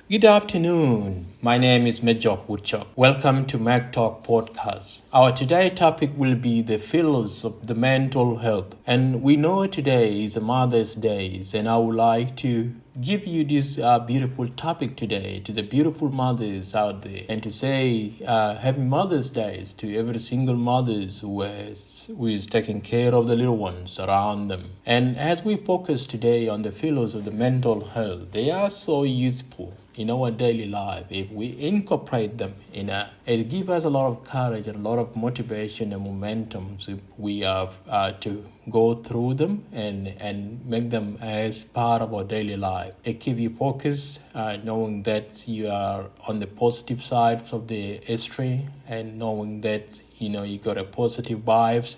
Good afternoon. My name is Medjok Woodchuck. Welcome to Mac Talk Podcast. Our today topic will be the fields of the mental health. And we know today is a Mother's Day, and I would like to give you this beautiful topic today to the beautiful mothers out there, and to say happy Mother's Day to every single mothers who is taking care of the little ones around them. And as we focus today on the fields of the mental health, they are so useful in our daily life. If we incorporate them it gives us a lot of courage and a lot of motivation and momentum if we have to go through them and make them as part of our daily life. It keeps you focused, knowing that you are on the positive sides of the history, and knowing that you got a positive vibes,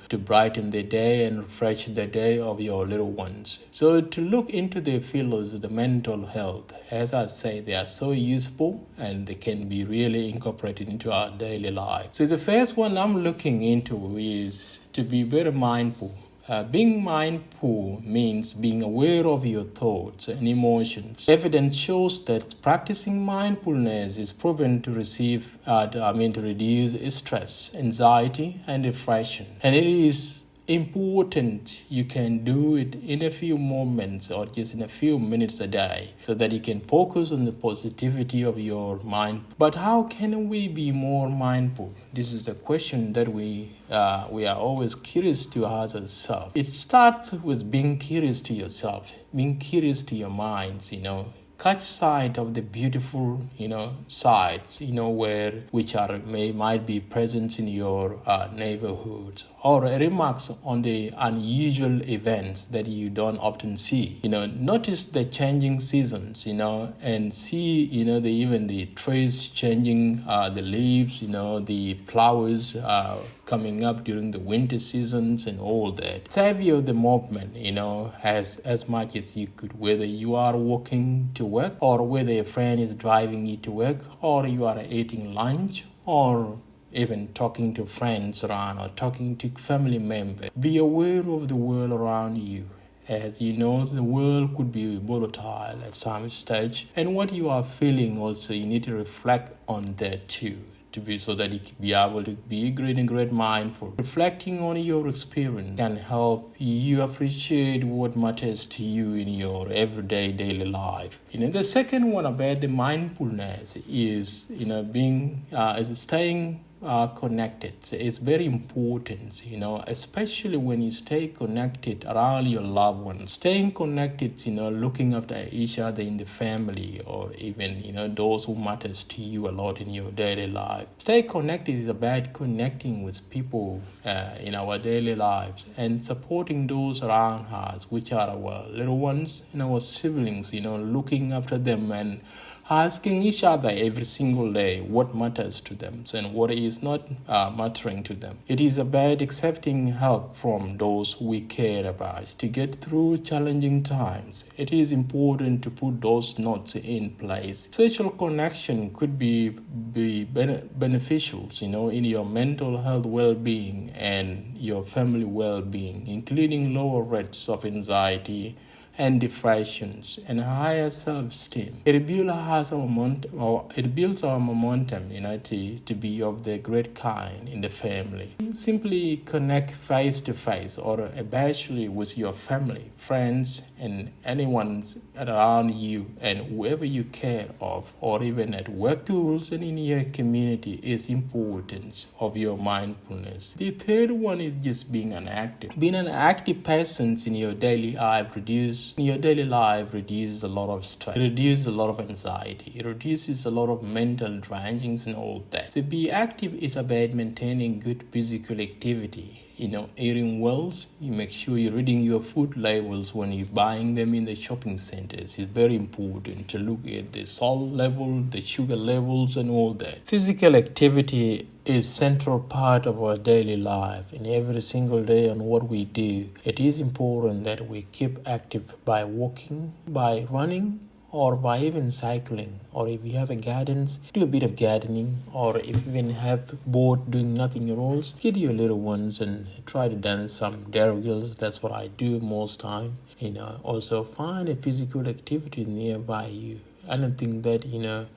to brighten the day and refresh the day of your little ones. So to look into the fields of the mental health, as I say, they are so useful and they can be really incorporated into our daily life. So the first one I'm looking into is to be very mindful. Being mindful means being aware of your thoughts and emotions. Evidence shows that practicing mindfulness is proven to reduce stress, anxiety, and depression. And it is important you can do it in a few moments or just in a few minutes a day, so that you can focus on the positivity of your mind. But how can we be more mindful? This is a question that we are always curious to ask ourselves. It starts with being curious to yourself, being curious to your minds. Catch sight of the beautiful, sights, might be present in your neighborhood, or remarks on the unusual events that you don't often see. Notice the changing seasons, and see, even the trees changing, the leaves, the flowers coming up during the winter seasons and all that. Savor the movement, as much as you could, whether you are walking to work, or whether a friend is driving you to work, or you are eating lunch, or even talking to friends around, or talking to family members. Be aware of the world around you. As you know, the world could be volatile at some stage, and what you are feeling also, you need to reflect on that too, so that you can be able to be great mindful. Reflecting on your experience can help you appreciate what matters to you in your everyday daily life. The second one about the mindfulness is staying connected. It's very important, especially when you stay connected around your loved ones. Staying connected, looking after each other in the family, or even, those who matters to you a lot in your daily life. Stay connected is about connecting with people in our daily lives, and supporting those around us, which are our little ones and our siblings, looking after them and asking each other every single day what matters to them and what is not mattering to them. It is about accepting help from those we care about to get through challenging times. It is important to put those notes in place. Social connection could be beneficial, in your mental health well-being and your family well-being, including lower rates of anxiety and depressions and higher self-esteem. It builds our momentum, to be of the great kind in the family. Simply connect face to face, or especially with your family, friends, and anyone around you and whoever you care of, or even at work, tools, and in your community is important of your mindfulness. The third one is just being an active. Being an active person in your daily life reduces a lot of stress, it reduces a lot of anxiety, it reduces a lot of mental drainings and all that. So be active is about maintaining good physical activity. Eating well, you make sure you're reading your food labels when you're buying them in the shopping centers. It's very important to look at the salt level, the sugar levels, and all that. Physical activity is central part of our daily life, and every single day on what we do. It is important that we keep active by walking, by running, or by even cycling, or if you have a garden, do a bit of gardening, or if you even have bored doing nothing at all, get your little ones and try to dance some derrigals. That's what I do most time. Also find a physical activity nearby you anything that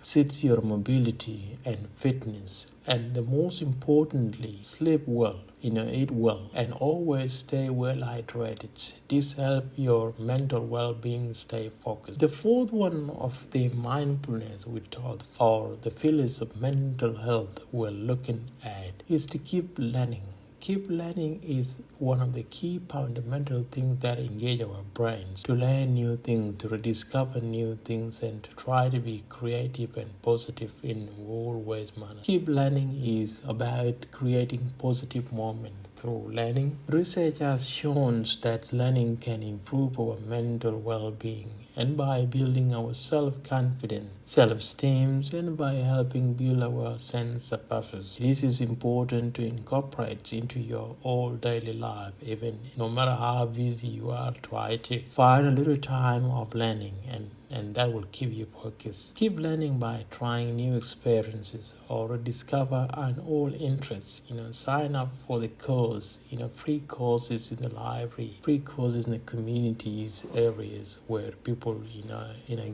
suits your mobility and fitness. And the most importantly, sleep well, eat well, and always stay well hydrated. This helps your mental well-being stay focused. The fourth one of the mindfulness we taught, or the pillars of mental health we're looking at, is to keep learning. Keep learning is one of the key fundamental things that engage our brains to learn new things, to rediscover new things, and to try to be creative and positive in always manner. Keep learning is about creating positive moments through learning. Research has shown that learning can improve our mental well-being, and by building our self-confidence, self-esteem, and by helping build our sense of purpose. This is important to incorporate into your whole daily life. Even no matter how busy you are, try to find a little time of learning, and that will keep you focused. Keep learning by trying new experiences or discover an old interest. Sign up for the course, free courses in the library, free courses in the communities areas where people,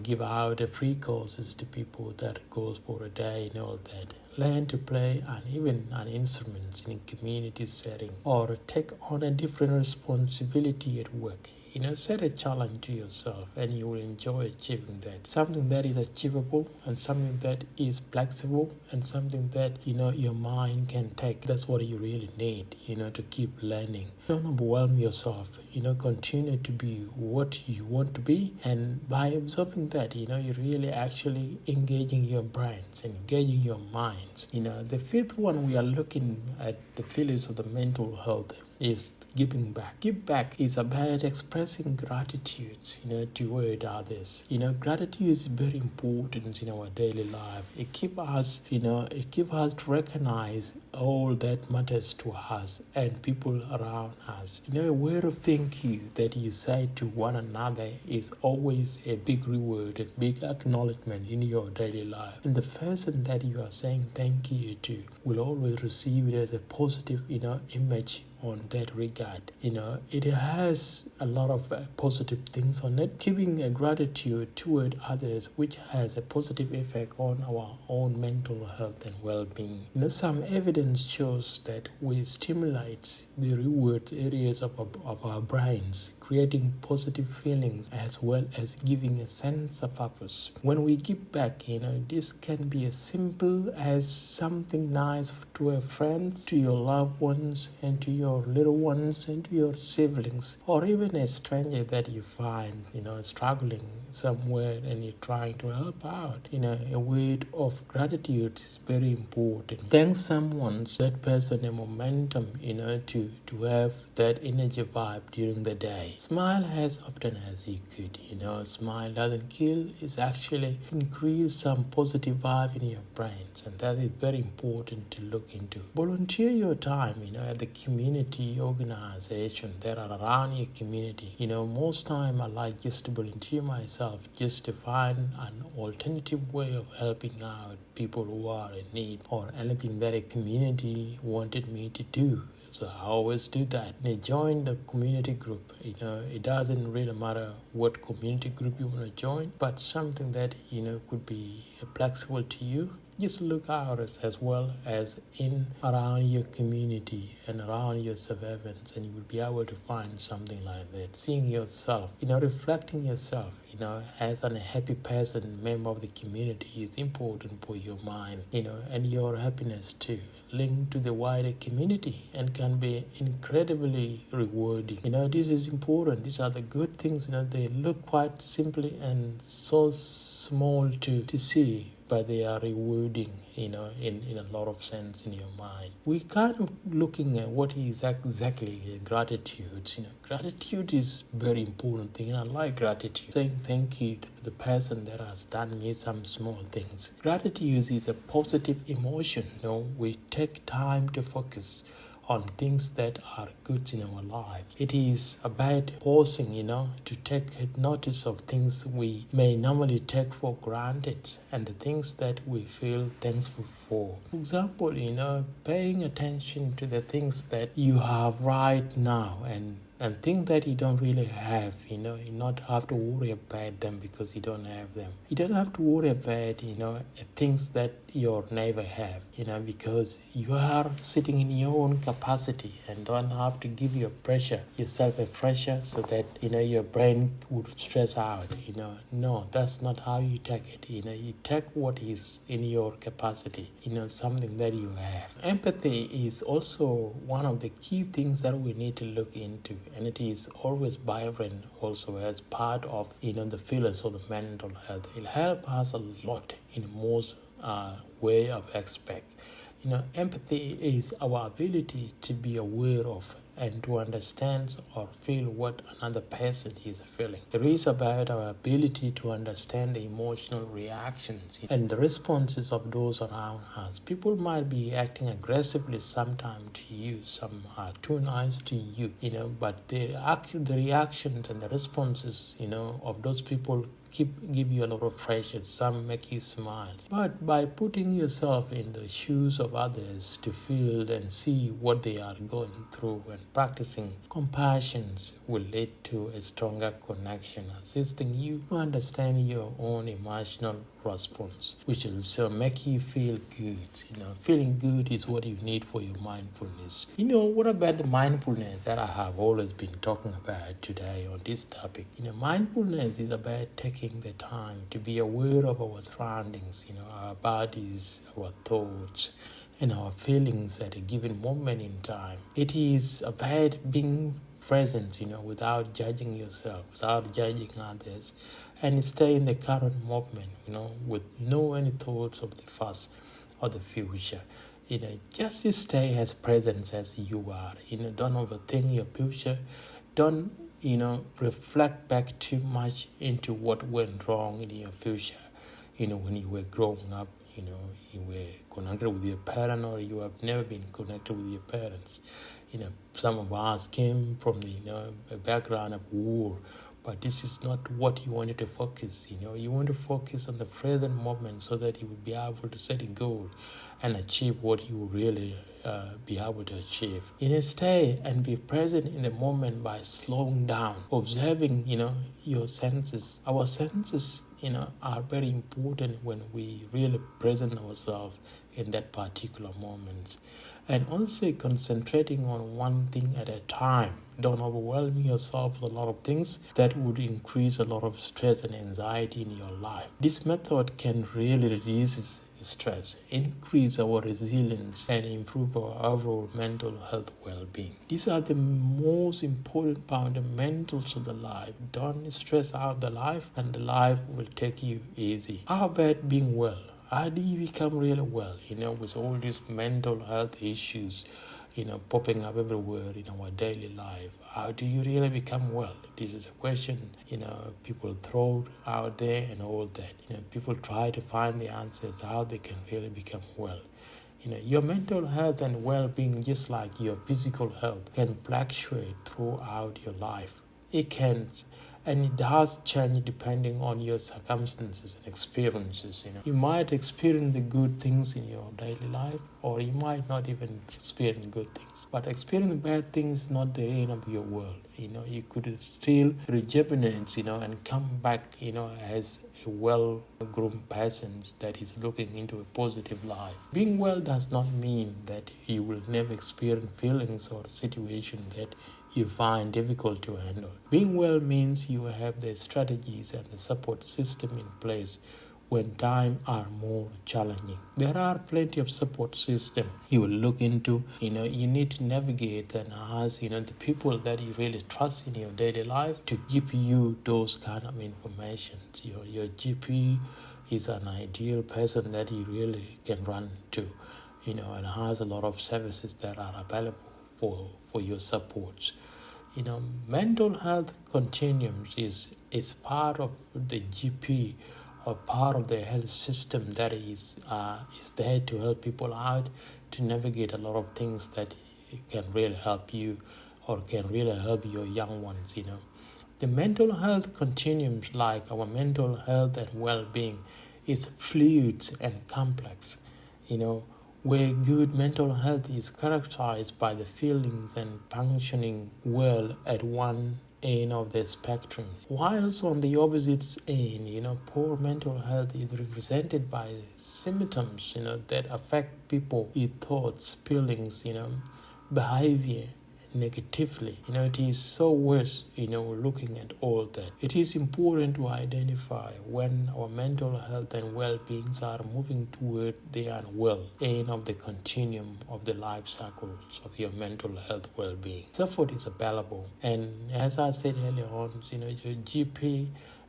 give out free courses to people that goes for a day and all that. Learn to play an instrument in a community setting, or take on a different responsibility at work. Set a challenge to yourself and you will enjoy achieving that. Something that is achievable and something that is flexible and something that, your mind can take. That's what you really need, to keep learning. Don't overwhelm yourself, continue to be what you want to be. And by observing that, you're really actually engaging your brains and engaging your minds. The fifth one we are looking at, the pillars of the mental health, is giving back. Give back is about expressing gratitude, toward others. Gratitude is very important in our daily life. It keeps us to recognize all that matters to us and people around us. A word of thank you that you say to one another is always a big reward, a big acknowledgement in your daily life. And the person that you are saying thank you to will always receive it as a positive, image on that regard. It has a lot of positive things on it. Giving a gratitude toward others, which has a positive effect on our own mental health and well-being. Some evidence shows that we stimulate the reward areas of our brains, creating positive feelings as well as giving a sense of purpose. When we give back, this can be as simple as something nice to a friend, to your loved ones, and to your little ones, and to your siblings, or even a stranger that you find, struggling somewhere and you're trying to help out. A word of gratitude is very important. Thank someone, that person, a momentum, to have that energy vibe during the day. Smile as often as you could. Smile doesn't kill, it's actually increase some positive vibe in your brains, and that is very important to look into. Volunteer your time, at the community organization that are around your community. Most time I like just to volunteer myself, just to find an alternative way of helping out people who are in need, or anything that a community wanted me to do. So I always do that. They join the community group. It doesn't really matter what community group you want to join, but something that, could be flexible to you. Just look out as well as in around your community and around your survivors, and you will be able to find something like that. Seeing yourself, reflecting yourself, as a happy person, member of the community is important for your mind, and your happiness too. Linked to the wider community and can be incredibly rewarding. This is important. These are the good things. They look quite simply and so small to see, but they are rewarding, in a lot of sense in your mind. We kind of looking at what is exactly gratitude. Gratitude is very important thing, and I like gratitude. Saying thank you to the person that has done me some small things. Gratitude is a positive emotion. We take time to focus on things that are good in our life. It is about pausing, to take notice of things we may normally take for granted and the things that we feel thankful for. For example, paying attention to the things that you have right now and and things that you don't really have, you not have to worry about them because you don't have them. You don't have to worry about, things that your neighbor have, because you are sitting in your own capacity and don't have to give yourself a pressure so that, your brain would stress out, No, that's not how you take it. You take what is in your capacity, something that you have. Empathy is also one of the key things that we need to look into, and it is always vibrant also as part of, the feelings of the mental health. It helps us a lot in most way of aspect. Empathy is our ability to be aware of and to understand or feel what another person is feeling. It is about our ability to understand the emotional reactions and the responses of those around us. People might be acting aggressively sometimes to you, some are too nice to you, but the reactions and the responses, of those people give you a lot of pressure. Some make you smile. But by putting yourself in the shoes of others to feel and see what they are going through and practicing compassion will lead to a stronger connection, assisting you to understand your own emotional response, which will also make you feel good. Feeling good is what you need for your mindfulness. What about the mindfulness that I have always been talking about today on this topic? Mindfulness is about taking the time to be aware of our surroundings, our bodies, our thoughts, and our feelings at a given moment in time. It is about being present, without judging yourself, without judging others, and stay in the current moment, with no any thoughts of the past or the future. Just stay as present as you are. Don't overthink your future. Don't, reflect back too much into what went wrong in your future. When you were growing up, you were connected with your parent or you have never been connected with your parents. Some of us came from a background of war, but this is not what you wanted to focus. You want to focus on the present moment so that you will be able to set a goal and achieve what you really be able to achieve. Stay and be present in the moment by slowing down, observing, your senses. Our senses, are very important when we really present ourselves in that particular moment. And also concentrating on one thing at a time. Don't overwhelm yourself with a lot of things that would increase a lot of stress and anxiety in your life. This method can really reduce stress, increase our resilience, and improve our overall mental health well-being. These are the most important fundamentals of the life. Don't stress out the life, and the life will take you easy. How about being well? How do you become really well, with all these mental health issues, popping up everywhere in our daily life? How do you really become well? This is a question, people throw out there and all that. People try to find the answers how they can really become well. Your mental health and well-being, just like your physical health, can fluctuate throughout your life. It can, and it does change depending on your circumstances and experiences. You might experience the good things in your daily life, or you might not even experience good things. But experiencing bad things is not the end of your world. You could still rejuvenate, and come back, as a well-groomed person that is looking into a positive life. Being well does not mean that you will never experience feelings or situations that you find difficult to handle. Being well means you have the strategies and the support system in place when times are more challenging. There are plenty of support systems you will look into. You need to navigate and ask, the people that you really trust in your daily life to give you those kind of information. Your GP is an ideal person that you really can run to, and has a lot of services that are available for your support. Mental health continuums is part of the GP, or part of the health system that is there to help people out to navigate a lot of things that can really help you or can really help your young ones. The mental health continuums, like our mental health and well-being, is fluid and complex. where good mental health is characterized by the feelings and functioning well at one end of the spectrum. Whilst on the opposite end, poor mental health is represented by symptoms, that affect people, their thoughts, feelings, behavior negatively. It is so worth, looking at all that. It is important to identify when our mental health and well-beings are moving toward the unwell end of the continuum of the life cycles of your mental health well-being. Support is available, and as I said earlier on, your GP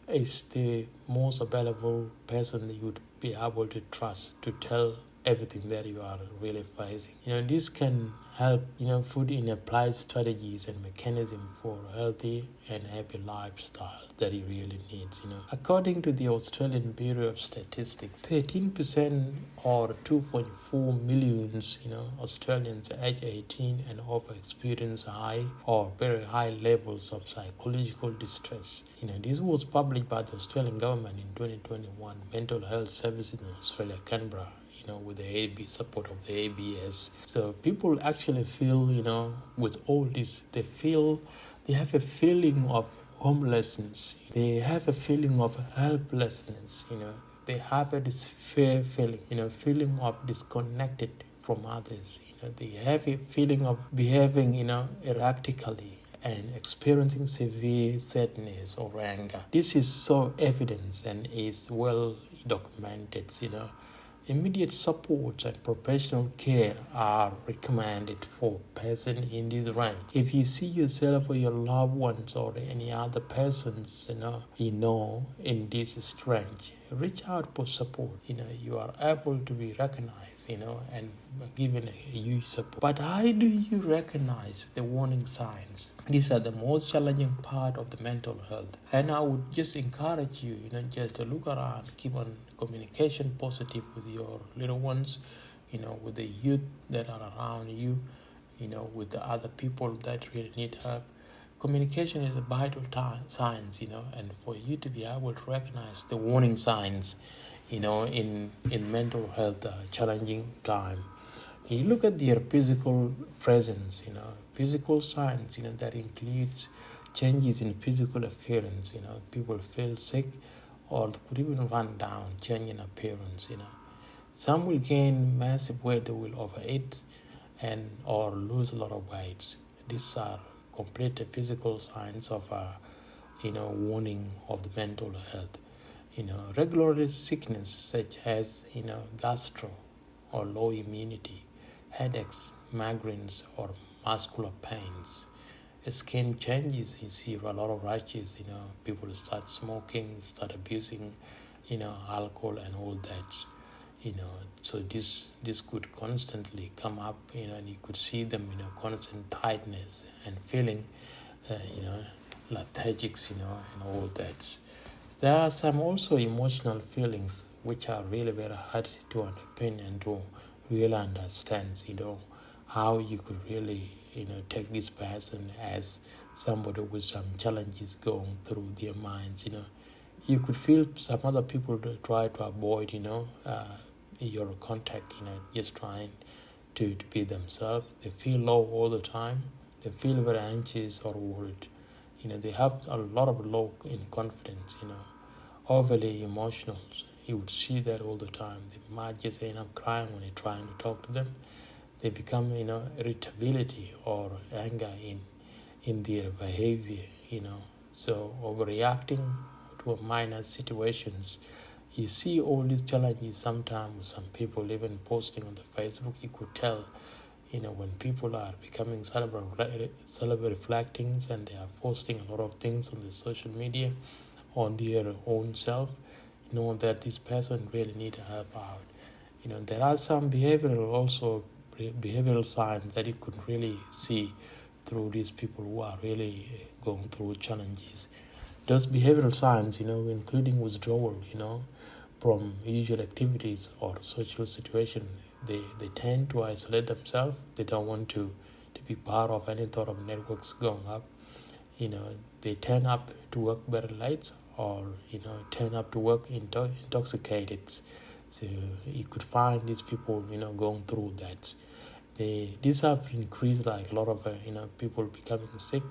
is the most available person that you would be able to trust to tell everything that you are really facing. This can help, put in applied strategies and mechanisms for healthy and happy lifestyle that you really need. According to the Australian Bureau of Statistics, 13% or 2.4 million, Australians aged 18 and over experience high or very high levels of psychological distress. This was published by the Australian government in 2021 Mental Health Services in Australia, Canberra, with the support of the ABS. So people actually feel, with all this, they have a feeling of homelessness. They have a feeling of helplessness, They have this fear feeling, feeling of disconnected from others. They have a feeling of behaving, erratically and experiencing severe sadness or anger. This is so evident and is well documented, Immediate support and professional care are recommended for persons in this range. If you see yourself or your loved ones or any other persons, in this range, reach out for support. You are able to be recognized, and given a huge support. But how do you recognize the warning signs? These are the most challenging part of the mental health. And I would just encourage you, just to look around, keep on communication positive with your little ones, with the youth that are around you, with the other people that really need help. Communication is a vital signs, and for you to be able to recognize the warning signs, in mental health challenging time. You look at their physical presence, physical signs, that includes changes in physical appearance, people feel sick or could even run down, change in appearance, Some will gain massive weight, they will overeat or lose a lot of weight. These are complete physical signs of warning of the mental health. Regular sickness such as gastro or low immunity, headaches, migraines, or muscular pains. Skin changes, you see a lot of rashes, people start smoking, start abusing, alcohol and all that. So this could constantly come up, and you could see them, constant tightness and feeling, lethargics, and all that. There are some also emotional feelings which are really very hard to underpin and to really understand, how you could really, take this person as somebody with some challenges going through their minds, You could feel some other people try to avoid, your contact, just trying to be themselves. They feel low all the time. They feel very anxious or worried. They have a lot of low in confidence, overly emotional. You would see that all the time. They might just end up crying when you're trying to talk to them. They become, irritability or anger in their behavior, So overreacting to minor situations. You see all these challenges sometimes. Some people even posting on the Facebook, you could tell, when people are becoming self-reflecting and they are posting a lot of things on the social media on their own self, that this person really need help out. There are some behavioral signs that you could really see through these people who are really going through challenges. Those behavioral signs, including withdrawal, from usual activities or social situation. They tend to isolate themselves. They don't want to be part of any sort of networks going up. They turn up to work very late or, turn up to work intoxicated. So you could find these people, going through that. These have increased, like a lot of people becoming sick,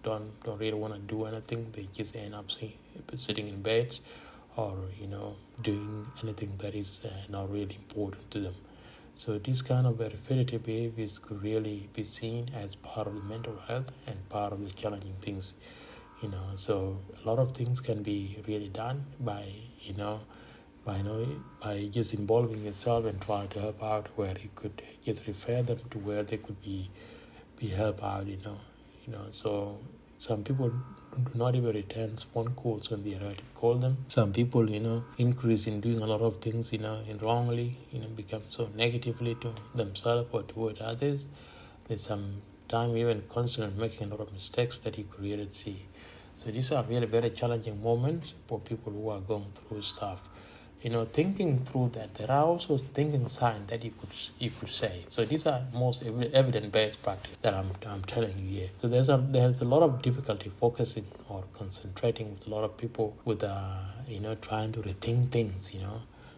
don't really want to do anything. They just end up sitting in beds, or doing anything that is not really important to them. So these kind of repetitive behaviors could really be seen as part of the mental health and part of the challenging things. So a lot of things can be really done by by by just involving yourself and trying to help out where you could just refer them to where they could be helped out. So some people do not even return phone calls when they call them. Some people increase in doing a lot of things in wrongly, become so negatively to themselves or toward others. There's some time even constantly making a lot of mistakes that you could really see. So these are really very challenging moments for people who are going through stuff. Thinking through that, there are also thinking signs that you could say. So these are most evidence-based practice that I'm telling you here. So there's a lot of difficulty focusing or concentrating with a lot of people with trying to rethink things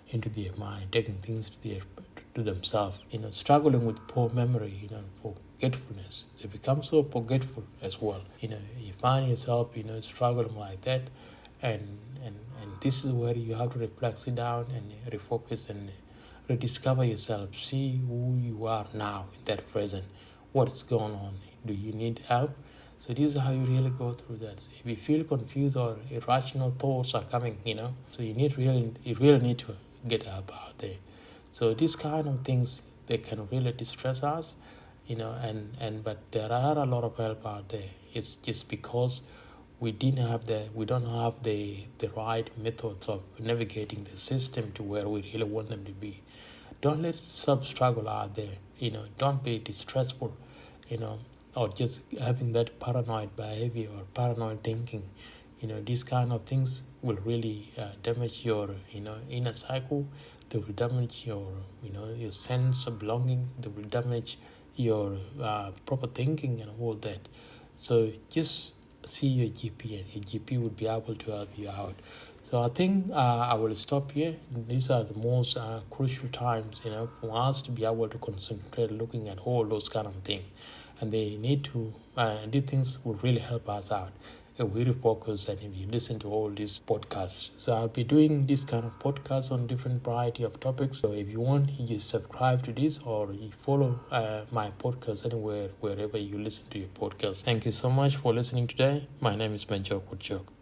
into their mind, taking things to themselves. Struggling with poor memory, forgetfulness. They become so forgetful as well. You find yourself struggling like that, and this is where you have to reflect, sit down and refocus and rediscover yourself. See who you are now in that present. What's going on? Do you need help? So this is how you really go through that. If you feel confused or irrational thoughts are coming, so you really need to get help out there. So these kind of things, they can really distress us, but there are a lot of help out there. It's just because we don't have the right methods of navigating the system to where we really want them to be. Don't let yourself struggle out there. Don't be distressful, or just having that paranoid behavior or paranoid thinking. These kind of things will really damage your inner cycle. They will damage your sense of belonging. They will damage your proper thinking and all that. So just see your GP, and your GP would be able to help you out. So I think I will stop here. These are the most crucial times, for us to be able to concentrate looking at all those kind of things. And they need to, these things will really help us out if we refocus and if you listen to all these podcasts. So I'll be doing this kind of podcasts on different variety of topics. So if you want, you just subscribe to this, or you follow my podcast anywhere, wherever you listen to your podcast. Thank you so much for listening today. My name is Benjo Kuchok.